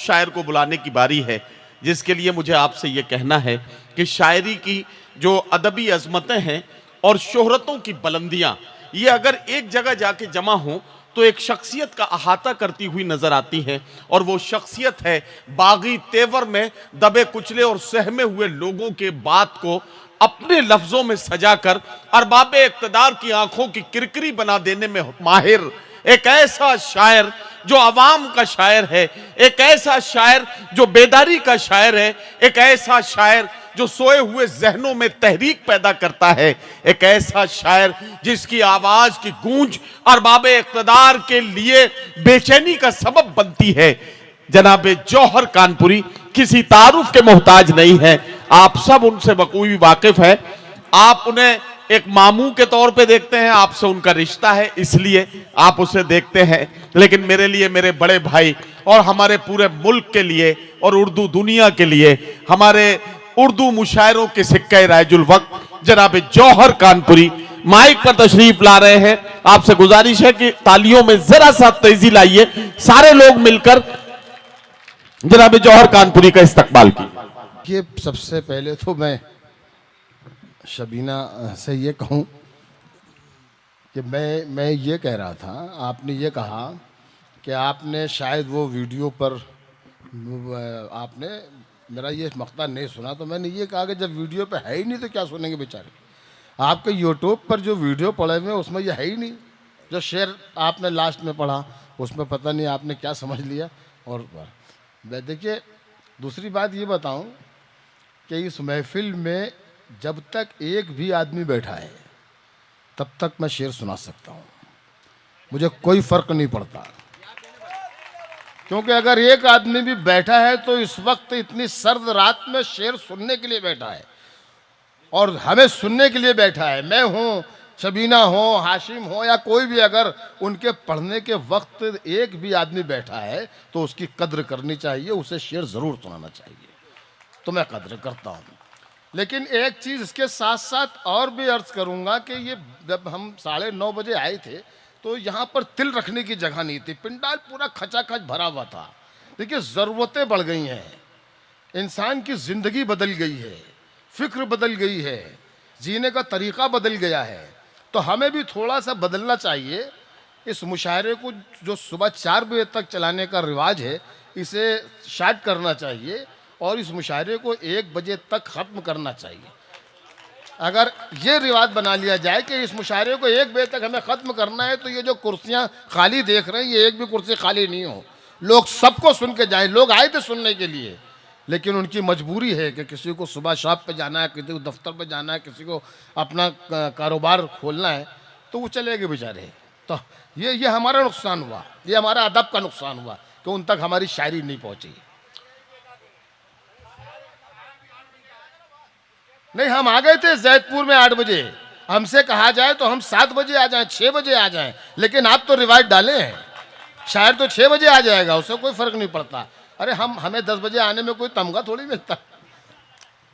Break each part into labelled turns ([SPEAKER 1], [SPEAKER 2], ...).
[SPEAKER 1] उस शायर को बुलाने की बारी है जिसके लिए मुझे आपसे ये कहना है कि शायरी की जो अदबी अजमतें हैं और शोहरतों की बुलंदियां, ये अगर एक जगह जाके जमा हों तो एक शख्सियत का अहाता करती हुई नजर आती है, और वो शख्सियत है बागी तेवर में दबे कुचले और सहमे हुए लोगों के बात को अपने लफ्जों में सजाकर अरबाबे इक्तदार की आंखों की किरकिरी बना देने में माहिर एक ऐसा शायर जो अवाम का शायर है, एक ऐसा शायर जो बेदारी का शायर है, एक ऐसा शायर जो सोए हुए जहनों में तहरीक पैदा करता है, एक ऐसा शायर जिसकी आवाज की गूंज अरबाबे इक्तदार के लिए बेचैनी का सबब बनती है। जनाबे जौहर कानपुरी किसी तारुफ के मोहताज नहीं है, आप सब उनसे बखूबी वाकिफ है। आप उन्हें एक मामू के तौर पे देखते हैं, आपसे उनका रिश्ता है इसलिए आप उसे देखते हैं, लेकिन मेरे लिए, मेरे बड़े भाई और हमारे पूरे मुल्क के लिए और उर्दू दुनिया के लिए, हमारे उर्दू मुशायरों के सिक्के राजुल वक्त जनाब जौहर कानपुरी माइक पर तशरीफ ला रहे हैं। आपसे गुजारिश है कि तालियों में जरा सा तेजी लाइए, सारे लोग मिलकर जनाब जौहर कानपुरी का इस्तकबाल कीजिए।
[SPEAKER 2] ये सबसे पहले तो मैं शबीना से ये कहूँ कि मैं ये कह रहा था, आपने ये कहा कि आपने शायद वो वीडियो पर आपने मेरा ये मकता नहीं सुना, तो मैंने ये कहा कि जब वीडियो पे है ही नहीं तो क्या सुनेंगे बेचारे। आपके यूट्यूब पर जो वीडियो पड़े हुए हैं उसमें ये है ही नहीं। जो शेर आपने लास्ट में पढ़ा उसमें पता नहीं आपने क्या समझ लिया। और मैं देखिए दूसरी बात ये बताऊं कि इस महफिल में जब तक एक भी आदमी बैठा है तब तक मैं शेर सुना सकता हूँ, मुझे कोई फ़र्क नहीं पड़ता। क्योंकि अगर एक आदमी भी बैठा है तो इस वक्त इतनी सर्द रात में शेर सुनने के लिए बैठा है और हमें सुनने के लिए बैठा है। मैं हूँ, शबीना हो, हाशिम हो या कोई भी, अगर उनके पढ़ने के वक्त एक भी आदमी बैठा है तो उसकी कद्र करनी चाहिए, उसे शेर ज़रूर सुनाना चाहिए। तो मैं कद्र करता हूँ। लेकिन एक चीज़ इसके साथ साथ और भी अर्ज़ करूँगा कि ये जब हम 9:30 बजे आए थे तो यहाँ पर तिल रखने की जगह नहीं थी, पिंडाल पूरा खचाखच भरा हुआ था। देखिए ज़रूरतें बढ़ गई हैं, इंसान की ज़िंदगी बदल गई है, फ़िक्र बदल गई है, जीने का तरीक़ा बदल गया है, तो हमें भी थोड़ा सा बदलना चाहिए। इस मुशायरे को जो सुबह 4 बजे तक चलाने का रिवाज है इसे शार्ट करना चाहिए और इस मुशायरे को 1 बजे तक ख़त्म करना चाहिए। अगर ये रिवाज बना लिया जाए कि इस मुशायरे को 1 बजे तक हमें ख़त्म करना है तो ये जो कुर्सियाँ खाली देख रहे हैं ये एक भी कुर्सी खाली नहीं हो, लोग सबको सुन के जाएँ। लोग आए थे सुनने के लिए, लेकिन उनकी मजबूरी है कि किसी को सुबह शॉप पे जाना है, किसी को दफ्तर पे जाना है, किसी को अपना कारोबार खोलना है, तो वो चले गए बेचारे। तो ये हमारा नुकसान हुआ, ये हमारा अदब का नुकसान हुआ कि उन तक हमारी शायरी नहीं पहुँची। नहीं, हम आ गए थे जैदपुर में 8 बजे, हमसे कहा जाए तो हम 7 बजे आ जाएं, 6 बजे आ जाएं, लेकिन आप तो रिवाइज डाले हैं, शायर तो 6 बजे आ जाएगा, उससे कोई फ़र्क नहीं पड़ता। अरे हमें 10 बजे आने में कोई तमगा थोड़ी मिलता।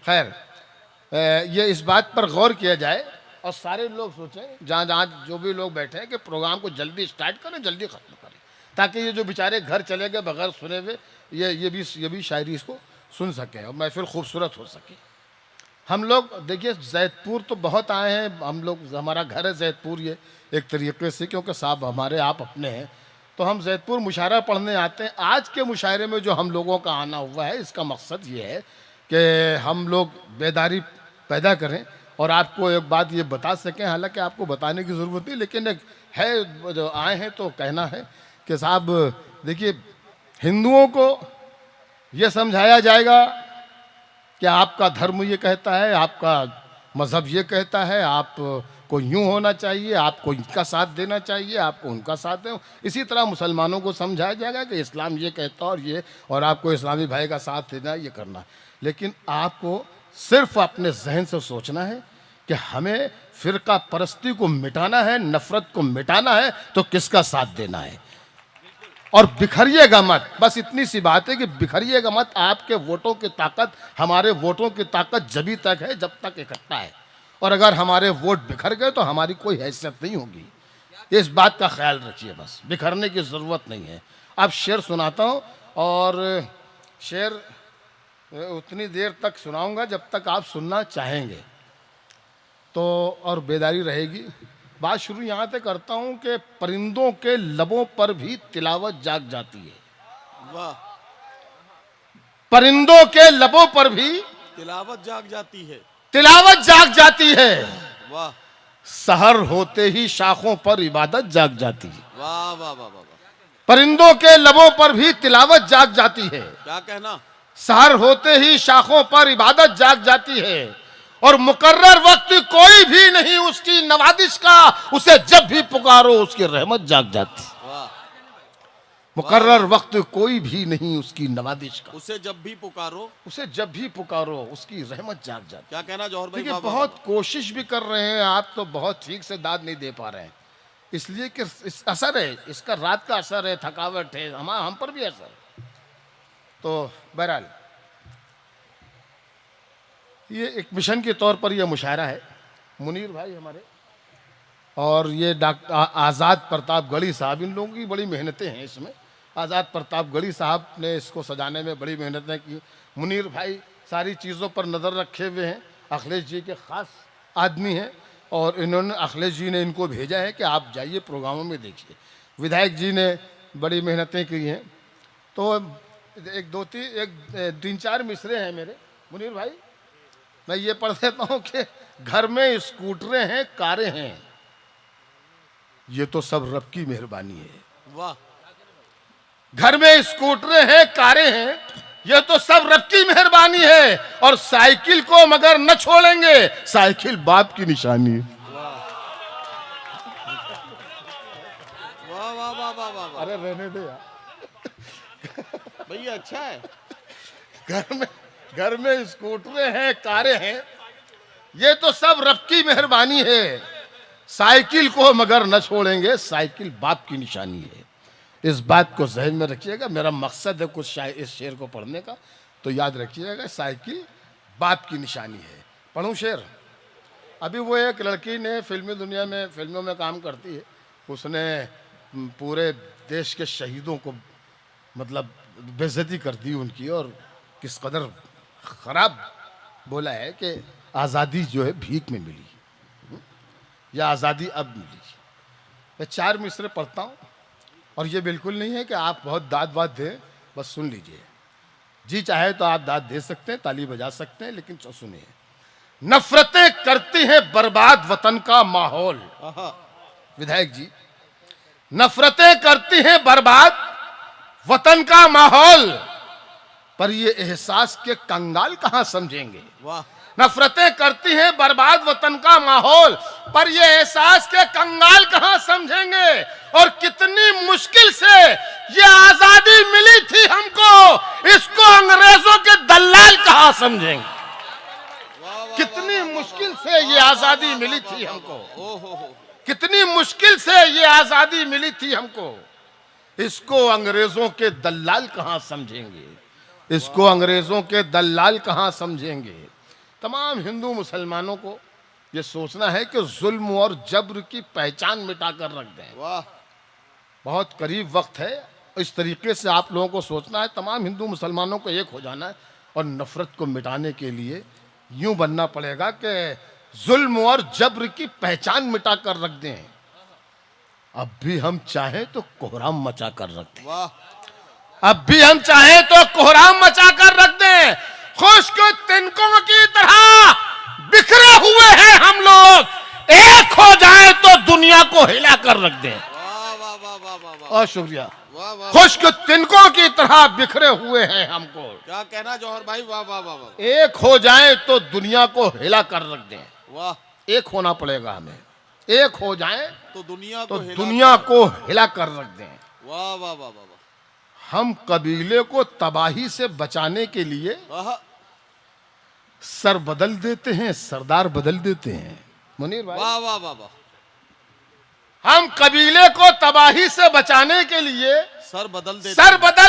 [SPEAKER 2] खैर, ये इस बात पर गौर किया जाए और सारे लोग सोचें, जहाँ जो भी लोग बैठे हैं, कि प्रोग्राम को जल्दी स्टार्ट करें, जल्दी ख़त्म करें, ताकि ये जो बेचारे घर चले गए बगैर सुने हुए ये भी शायरी इसको सुन सकें और महफिल खूबसूरत हो सके। हम लोग देखिए जैदपुर तो बहुत आए हैं, हम लोग, हमारा घर है जैदपुर ये एक तरीके से, क्योंकि साहब हमारे आप अपने हैं, तो हम जैदपुर मुशायरा पढ़ने आते हैं। आज के मुशायरे में जो हम लोगों का आना हुआ है इसका मकसद ये है कि हम लोग बेदारी पैदा करें और आपको एक बात ये बता सकें। हालांकि आपको बताने की ज़रूरत नहीं, लेकिन एक है, जो आए हैं तो कहना है कि साहब देखिए, हिंदुओं को ये समझाया जाएगा कि आपका धर्म ये कहता है, आपका मज़हब ये कहता है, आपको यूँ होना चाहिए, आपको इनका साथ देना चाहिए, आपको उनका साथ दें। इसी तरह मुसलमानों को समझाया जाएगा कि इस्लाम ये कहता है और आपको इस्लामी भाई का साथ देना है, ये करना है। लेकिन आपको सिर्फ अपने जहन से सोचना है कि हमें फ़िरका परस्ती को मिटाना है, नफ़रत को मिटाना है, तो किसका साथ देना है। और बिखरिएगा मत, बस इतनी सी बात है कि बिखरिएगा मत। आपके वोटों की ताकत, हमारे वोटों की ताकत जभी तक है जब तक इकट्ठा है, और अगर हमारे वोट बिखर गए तो हमारी कोई हैसियत नहीं होगी। इस बात का ख्याल रखिए, बस बिखरने की ज़रूरत नहीं है। अब शेर सुनाता हूँ और शेर उतनी देर तक सुनाऊंगा जब तक आप सुनना चाहेंगे, तो और बेदारी रहेगी। बात शुरू यहाँ से करता हूँ कि परिंदों के लबों पर भी तिलावत जाग जाती है।
[SPEAKER 1] वाह,
[SPEAKER 2] परिंदों के लबों पर भी
[SPEAKER 1] तिलावत जाग जाती है।
[SPEAKER 2] तिलावत जाग जाती है।
[SPEAKER 1] वाह
[SPEAKER 2] सहर होते ही शाखों पर इबादत जाग जाती है।
[SPEAKER 1] वाह वाह वाह वाह,
[SPEAKER 2] परिंदों के लबों पर भी तिलावत जाग जाती है।
[SPEAKER 1] क्या कहना।
[SPEAKER 2] सहर होते ही शाखों पर इबादत जाग जाती है, और मुकर्रर वक्त कोई भी नहीं उसकी नवादिश का, उसे जब भी पुकारो उसकी रहमत जाग जाती है।
[SPEAKER 1] वाह,
[SPEAKER 2] मुकर्रर वक्त कोई भी नहीं उसकी नवादिश का,
[SPEAKER 1] उसे जब भी पुकारो,
[SPEAKER 2] उसे जब भी पुकारो उसकी रहमत जाग जाती
[SPEAKER 1] क्या कहना जौहर
[SPEAKER 2] है।
[SPEAKER 1] भाई।
[SPEAKER 2] देखिए,
[SPEAKER 1] वाह, वाह,
[SPEAKER 2] बहुत कोशिश भी कर रहे हैं आप, तो बहुत ठीक से दाद नहीं दे पा रहे हैं, इसलिए कि इस असर है, इसका रात का असर है, थकावट है, हम पर भी असर है। तो बहरहाल ये एक मिशन के तौर पर यह मुशायरा है। मुनीर भाई हमारे और ये डॉक्टर आज़ाद प्रताप गढ़ी साहब, इन लोगों की बड़ी मेहनतें हैं इसमें। आज़ाद प्रताप गढ़ी साहब ने इसको सजाने में बड़ी मेहनतें की। मुनीर भाई सारी चीज़ों पर नज़र रखे हुए हैं, अखिलेश जी के ख़ास आदमी हैं, और इन्होंने अखिलेश जी ने इनको भेजा है कि आप जाइए प्रोग्रामों में देखिए। विधायक जी ने बड़ी मेहनतें की हैं। तो एक तीन चार मिसरे हैं मेरे मुनीर भाई, मैं ये पढ़ देता हूँ कि घर में स्कूटरें हैं, कारें हैं, ये तो सब रब की मेहरबानी है।
[SPEAKER 1] वाह,
[SPEAKER 2] घर में स्कूटरें हैं, कारें हैं, ये तो सब रब की मेहरबानी है, और साइकिल को मगर न छोड़ेंगे, साइकिल बाप की निशानी है।
[SPEAKER 1] वाह वाह वाह वाह वाह वाह।
[SPEAKER 2] अरे रहने दे यार,
[SPEAKER 1] भैया अच्छा है।
[SPEAKER 2] घर में स्कूटरें हैं, कारें हैं, ये तो सब रब की मेहरबानी है, साइकिल को मगर न छोड़ेंगे, साइकिल बाप की निशानी है। इस बात को जहन में रखिएगा। मेरा मकसद है कुछ इस शेर को पढ़ने का, तो याद रखिएगा, साइकिल बाप की निशानी है। पढ़ूं शेर। अभी वो एक लड़की ने फिल्मी दुनिया में, फिल्मों में काम करती है, उसने पूरे देश के शहीदों को मतलब बेइज्जती कर दी उनकी, और किस कदर ख़राब बोला है कि आज़ादी जो है भीख में मिली, या आज़ादी अब मिली। मैं चार मिसरे पढ़ता हूँ, और ये बिल्कुल नहीं है कि आप बहुत दाद वाद दें, बस सुन लीजिए। जी चाहे तो आप दाद दे सकते हैं, ताली बजा सकते हैं, लेकिन सुनिए। नफरतें करती हैं बर्बाद वतन का माहौल। विधायक जी, नफरतें करती हैं बर्बाद वतन का माहौल, पर ये एहसास के कंगाल कहां समझेंगे।
[SPEAKER 1] वाह,
[SPEAKER 2] नफरतें करती हैं बर्बाद वतन का माहौल, पर ये एहसास के कंगाल कहां समझेंगे। और कितनी मुश्किल से ये आजादी मिली थी हमको, इसको अंग्रेजों के दलाल कहां समझेंगे। कितनी मुश्किल से ये आजादी मिली थी हमको, कितनी मुश्किल से ये आजादी मिली थी हमको, इसको अंग्रेजों के दलाल कहां समझेंगे, इसको अंग्रेजों के दलाल कहां समझेंगे। तमाम हिंदू मुसलमानों को ये सोचना है कि जुल्म और जब्र की पहचान मिटा कर रख दें।
[SPEAKER 1] वाह,
[SPEAKER 2] बहुत करीब वक्त है, इस तरीके से आप लोगों को सोचना है। तमाम हिंदू मुसलमानों को एक हो जाना है, और नफरत को मिटाने के लिए यूं बनना पड़ेगा कि जुल्म और जब्र की पहचान मिटा कर रख दें। अब भी हम चाहें तो कोहराम मचा कर रख दें।
[SPEAKER 1] वाह,
[SPEAKER 2] अब भी हम चाहें तो कोहराम मचा कर रख दें। खुश्क तिनकों की तरह बिखरे हुए हैं हम लोग, एक हो जाएं तो दुनिया को हिला कर रख दें।
[SPEAKER 1] वाह वाह वाह वाह वाह वाह,
[SPEAKER 2] और शुक्रिया।
[SPEAKER 1] वाह वाह,
[SPEAKER 2] खुश्क तिनकों की तरह बिखरे हुए हैं हमको,
[SPEAKER 1] क्या कहना जौहर भाई। वाह वाह वाह वाह,
[SPEAKER 2] एक हो जाएं तो दुनिया को हिला कर रख दें।
[SPEAKER 1] वाह,
[SPEAKER 2] एक होना पड़ेगा हमें, एक हो जाएं
[SPEAKER 1] तो दुनिया
[SPEAKER 2] तो
[SPEAKER 1] को हिला
[SPEAKER 2] दुनिया को हिला कर रख दें।
[SPEAKER 1] वाह वाह वाह वाह वाह,
[SPEAKER 2] हम कबीले को तबाही से बचाने के लिए
[SPEAKER 1] वाह,
[SPEAKER 2] सर बदल देते हैं, सरदार बदल देते हैं। मुनीर भाई,
[SPEAKER 1] वाह वाह वाह वाह,
[SPEAKER 2] हम कबीले को तबाही से बचाने के लिए
[SPEAKER 1] सर बदल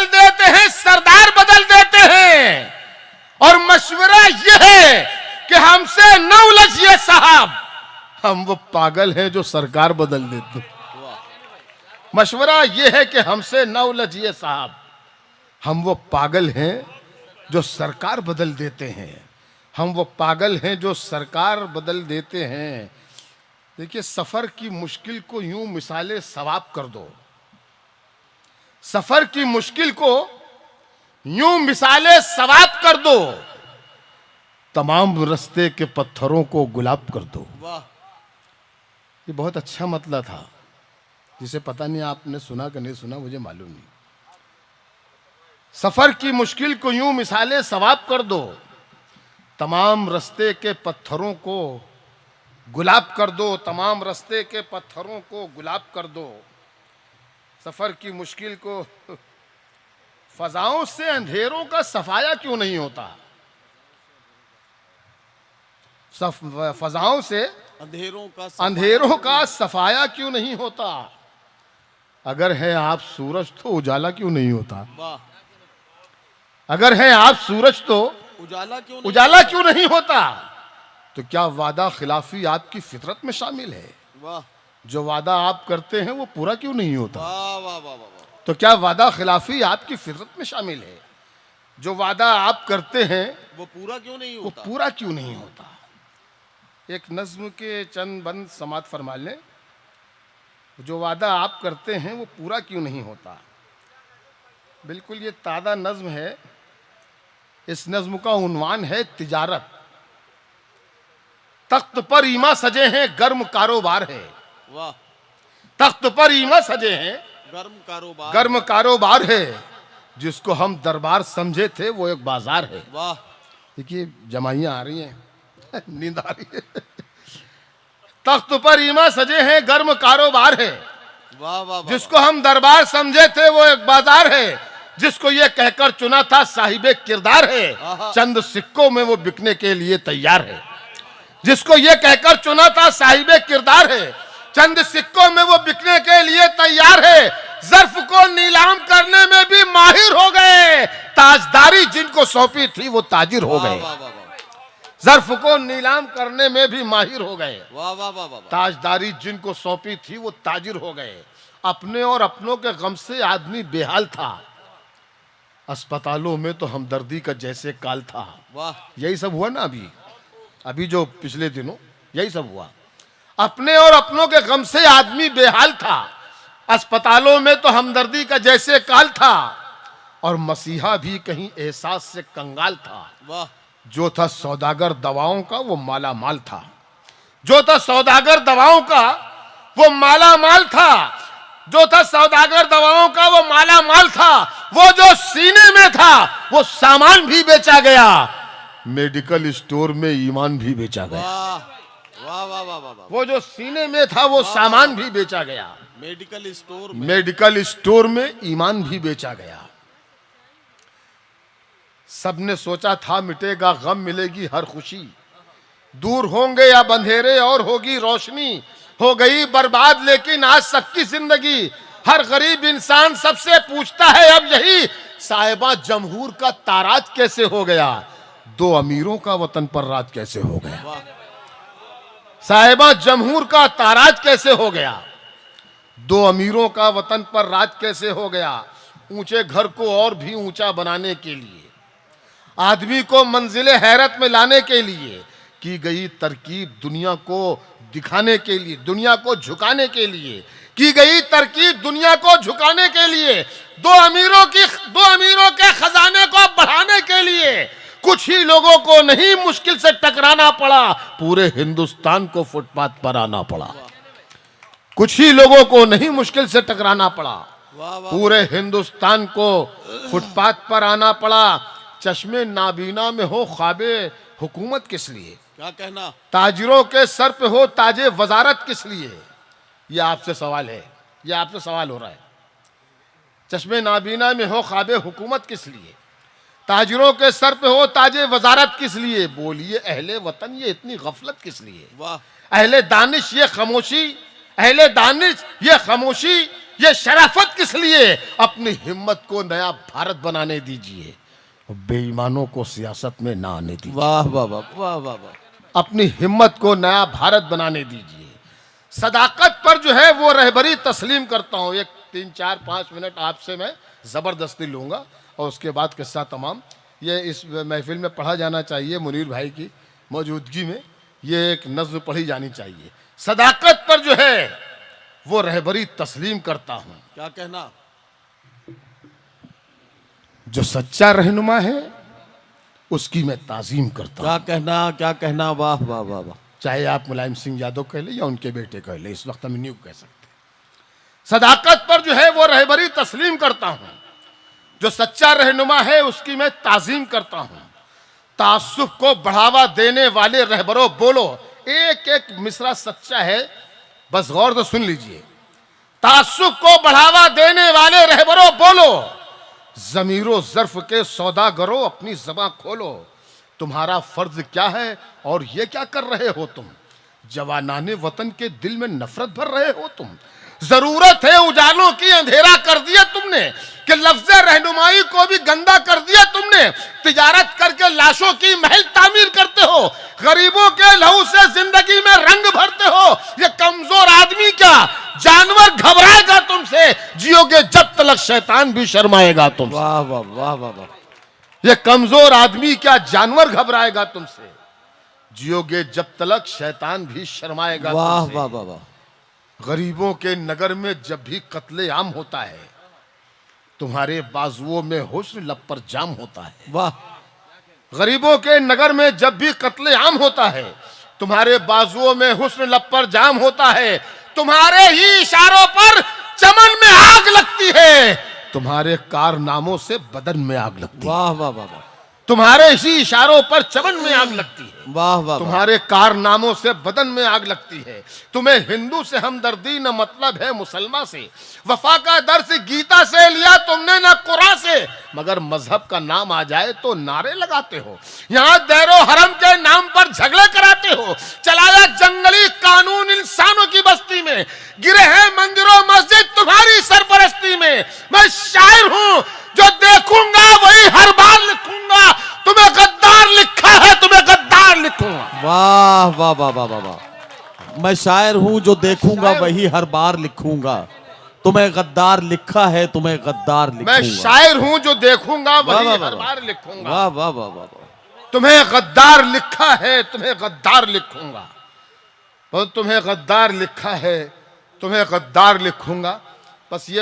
[SPEAKER 1] देते
[SPEAKER 2] हैं, सरदार बदल देते हैं। और मशवरा यह है कि हमसे न उलझिए साहब, हम वो पागल हैं जो सरकार बदल देते।
[SPEAKER 1] वाह,
[SPEAKER 2] मशवरा यह है कि हमसे न उलझिए साहब, हम वो पागल हैं जो सरकार बदल देते हैं, हम वो पागल हैं जो सरकार बदल देते हैं। देखिए, सफर की मुश्किल को यूं मिसाले सवाब कर दो, सफर की मुश्किल को यूं मिसाले सवाब कर दो, तमाम रास्ते के पत्थरों को गुलाब कर दो।
[SPEAKER 1] वाह,
[SPEAKER 2] ये बहुत अच्छा मतलब था, जिसे पता नहीं आपने सुना कि नहीं सुना, मुझे मालूम नहीं। सफर की मुश्किल को यूं मिसाले सवाब कर दो, तमाम रास्ते के पत्थरों को गुलाब कर दो, तमाम रास्ते के पत्थरों को गुलाब कर दो। सफर की मुश्किल को फजाओं से अंधेरों का सफाया क्यों नहीं होता? फजाओं से अंधेरों का सफाया क्यों नहीं होता? अगर है आप सूरज तो उजाला क्यों नहीं होता?
[SPEAKER 1] वाह,
[SPEAKER 2] अगर है आप सूरज तो उजाला क्यों नहीं होता? तो क्या वादा खिलाफी आपकी फितरत में शामिल है?
[SPEAKER 1] वाह,
[SPEAKER 2] जो वादा आप करते हैं वो पूरा क्यों नहीं होता?
[SPEAKER 1] वाह, वाह, वाह, वाह।
[SPEAKER 2] तो क्या वादा खिलाफी आपकी फितरत में शामिल है? जो वादा आप करते हैं
[SPEAKER 1] वो पूरा क्यों नहीं
[SPEAKER 2] वो
[SPEAKER 1] होता?
[SPEAKER 2] पूरा क्यों नहीं होता? एक नज्म के चंद बंद समात फरमा लें। जो वादा आप करते हैं वो पूरा क्यों नहीं होता? बिल्कुल ये ताज़ा नज्म है। इस नज्म का उन्वान है तिजारत। तख्त पर ईमा सजे हैं, गर्म कारोबार है।
[SPEAKER 1] वाह,
[SPEAKER 2] तख्त पर ईमा सजे हैं, गर्म कारोबार है। जिसको हम दरबार समझे थे वो एक बाजार है।
[SPEAKER 1] वाह,
[SPEAKER 2] देखिए जमाइयां आ रही हैं, नींद आ रही है। तख्त पर ईमा सजे हैं, गर्म कारोबार है।
[SPEAKER 1] वाह, वाह,
[SPEAKER 2] जिसको हम दरबार समझे थे वो एक बाजार है। जिसको ये कहकर चुना था साहिबे किरदार है, चंद सिक्कों में वो बिकने के लिए तैयार है। जिसको ये कहकर चुना था साहिबे किरदार है, चंद सिक्कों में वो बिकने के लिए तैयार है। ज़र्फ को नीलाम करने में भी माहिर हो गए, ताजदारी जिनको सौंपी थी वो ताजिर हो गए। ज़र्फ को नीलाम करने में भी माहिर हो गए, ताजदारी जिनको सौंपी थी वो ताजिर हो गए। अपने और अपनों के गम से आदमी बेहाल था, अस्पतालों में तो हमदर्दी का जैसे काल था।
[SPEAKER 1] वाह,
[SPEAKER 2] यही सब हुआ ना अभी जो पिछले दिनों यही सब हुआ। अपने और अपनों के गम से आदमी बेहाल था, अस्पतालों में तो हमदर्दी का जैसे काल था, और मसीहा भी कहीं एहसास से कंगाल था।
[SPEAKER 1] वाह,
[SPEAKER 2] जो था सौदागर दवाओं का वो माला माल था। जो था सौदागर दवाओं का वो माला माल था। जो था सौदागर दवाओं का वो माला माल था। वो जो सीने में था वो सामान भी बेचा गया, मेडिकल स्टोर में ईमान भी बेचा गया।
[SPEAKER 1] वाह, वाह, वाह, वाह, वाह।
[SPEAKER 2] वो जो सीने में था वो सामान भी बेचा गया, मेडिकल स्टोर में ईमान भी बेचा गया। सबने सोचा था मिटेगा गम, मिलेगी हर खुशी, दूर होंगे या बंधेरे और होगी रोशनी। हो गई बर्बाद लेकिन आज सबकी जिंदगी, हर गरीब इंसान सबसे पूछता है अब यही, साहिबा जमहूर का ताराज कैसे हो गया, दो अमीरों का वतन पर राज कैसे हो गया। साहिबा जमहूर का ताराज कैसे हो गया, दो अमीरों का वतन पर राज कैसे हो गया। ऊंचे घर को और भी ऊंचा बनाने के लिए, आदमी को मंजिले हैरत में लाने के लिए की गई तरकीब, दुनिया को दिखाने के लिए, दुनिया को झुकाने के लिए की गई तरकीब, दुनिया को झुकाने के लिए, दो अमीरों के खजाने को बढ़ाने के लिए। कुछ ही लोगों को नहीं मुश्किल से टकराना पड़ा, पूरे हिंदुस्तान को फुटपाथ पर आना पड़ा। कुछ ही लोगों को नहीं मुश्किल से टकराना पड़ा, पूरे हिंदुस्तान को फुटपाथ पर आना पड़ा। चश्मे नाबीना में हो ख्वाबे हुकूमत किस लिए,
[SPEAKER 1] क्या कहना,
[SPEAKER 2] ताजिरों के सर पे हो ताजे वजारत किस लिए। ये आपसे सवाल है, ये आपसे सवाल हो रहा है। चश्मे नाबीना में हो ख्वाबे हुकूमत किस लिए, ताजिरों के सर पे हो ताजे वजारत किस लिए। बोलिए अहले वतन ये इतनी गफलत किस लिए।
[SPEAKER 1] वाह,
[SPEAKER 2] अहले दानिश ये खामोशी, अहले दानिश ये खामोशी, ये शराफत किस लिए। अपनी हिम्मत को नया भारत बनाने दीजिए, बेईमानों को सियासत में ना आने दीजिए।
[SPEAKER 1] वाह, वाह, वाह, वाह, वाह, वाह।
[SPEAKER 2] अपनी हिम्मत को नया भारत बनाने दीजिए। सदाकत पर जो है वो रहबरी तस्लीम करता हूँ। एक 3-4-5 मिनट आपसे मैं जबरदस्ती लूंगा और उसके बाद किस्सा तमाम। ये इस महफिल में पढ़ा जाना चाहिए, मुनीर भाई की मौजूदगी में ये एक नज्म पढ़ी जानी चाहिए। सदाकत पर जो है वो रहबरी तस्लीम करता हूं,
[SPEAKER 1] क्या कहना?
[SPEAKER 2] जो सच्चा रहनुमा है उसकी मैं ताजीम करता हूं।
[SPEAKER 1] क्या कहना? वाह वाह वाह वाह।
[SPEAKER 2] चाहे आप मुलायम सिंह यादव कह ले या उनके बेटे कह ले, इस वक्त हम न्यू कह सकते। सदाकत पर जो है वो रहबरी तस्लीम करता हूं, जो सच्चा रहनुमा है उसकी मैं ताजीम करता हूं। तासुफ को बढ़ावा देने वाले रहबरों बोलो, एक एक मिसरा सच्चा है, बस गौर से सुन लीजिए। तासुफ को बढ़ावा देने वाले रहबरों बोलो, जमीरो जर्फ के सौदागरों अपनी ज़बां खोलो। तुम्हारा फर्ज क्या है और ये क्या कर रहे हो तुम? जवानाने वतन के दिल में नफरत भर रहे हो तुम। जरूरत है उजालों की, अंधेरा कर दिया तुमने, कि लफ्ज़ रहनुमाई को भी गंदा कर दिया तुमने। तिजारत करके लाशों की महल तामीर करते हो, गरीबों के लहू से जिंदगी में रंग भरते हो। ये कमजोर आदमी क्या जानवर घबराएगा तुमसे, जियोगे जब तक शैतान भी शर्माएगा तुमसे।
[SPEAKER 1] वाह वाह वाह वाह वाह।
[SPEAKER 2] ये कमजोर आदमी क्या जानवर घबराएगा तुमसे, जियोगे जब तक शैतान भी शर्माएगा
[SPEAKER 1] वाह
[SPEAKER 2] तुमसे।
[SPEAKER 1] वाह वाह वाह।
[SPEAKER 2] गरीबों के नगर में जब भी कत्ले आम होता है, तुम्हारे बाजुओं में हुस्न लब पर जाम होता है।
[SPEAKER 1] वाह।
[SPEAKER 2] गरीबों के नगर में जब भी कत्ले आम होता है, तुम्हारे बाजुओं में हुस्न लब पर जाम होता है। तुम्हारे ही इशारों पर चमन में आग लगती है, तुम्हारे कारनामों से बदन में आग लगती है।
[SPEAKER 1] वाह वाह वाह वाह।
[SPEAKER 2] तुम्हारे इसी इशारों पर चमन में आग लगती है,
[SPEAKER 1] वाह वाह वाह।
[SPEAKER 2] तुम्हारे कारनामों से बदन में आग लगती है। तुम्हें हिंदू से हमदर्दी न मतलब है मुसलमान से, वफा का दर्स गीता से लिया तुमने न कुरान से, मगर मजहब का नाम आ जाए तो नारे लगाते हो। यहाँ दैरो हरम के नाम पर झगड़े कराते हो। चलाया जंगली कानून इंसानों की बस्ती में, गिरे हैं मंदिरों मस्जिद तुम्हारी सरपरस्ती में। मैं शायर हूँ जो देखूंगा वही हर बार लिखूंगा, तुम्हें गद्दार लिखा है तुम्हें गद्दार लिखूंगा।
[SPEAKER 1] वाह वाह वाह वाह वाह वाह। मैं शायर हूं जो देखूंगा वही हर बार लिखूंगा, तुम्हें गद्दार लिखा है तुम्हें गद्दार लिखूंगा।
[SPEAKER 2] मैं शायर हूं जो देखूंगा
[SPEAKER 1] वाह,
[SPEAKER 2] वही
[SPEAKER 1] वाह,
[SPEAKER 2] हर
[SPEAKER 1] वाह।
[SPEAKER 2] बार लिखूंगा।
[SPEAKER 1] वाह वाह वाह वाह वाह।
[SPEAKER 2] तुम्हें गद्दार लिखा है तुम्हें गद्दार लिखूंगा, तुम्हें गद्दार लिखा है तुम्हें गद्दार लिखूंगा। बस ये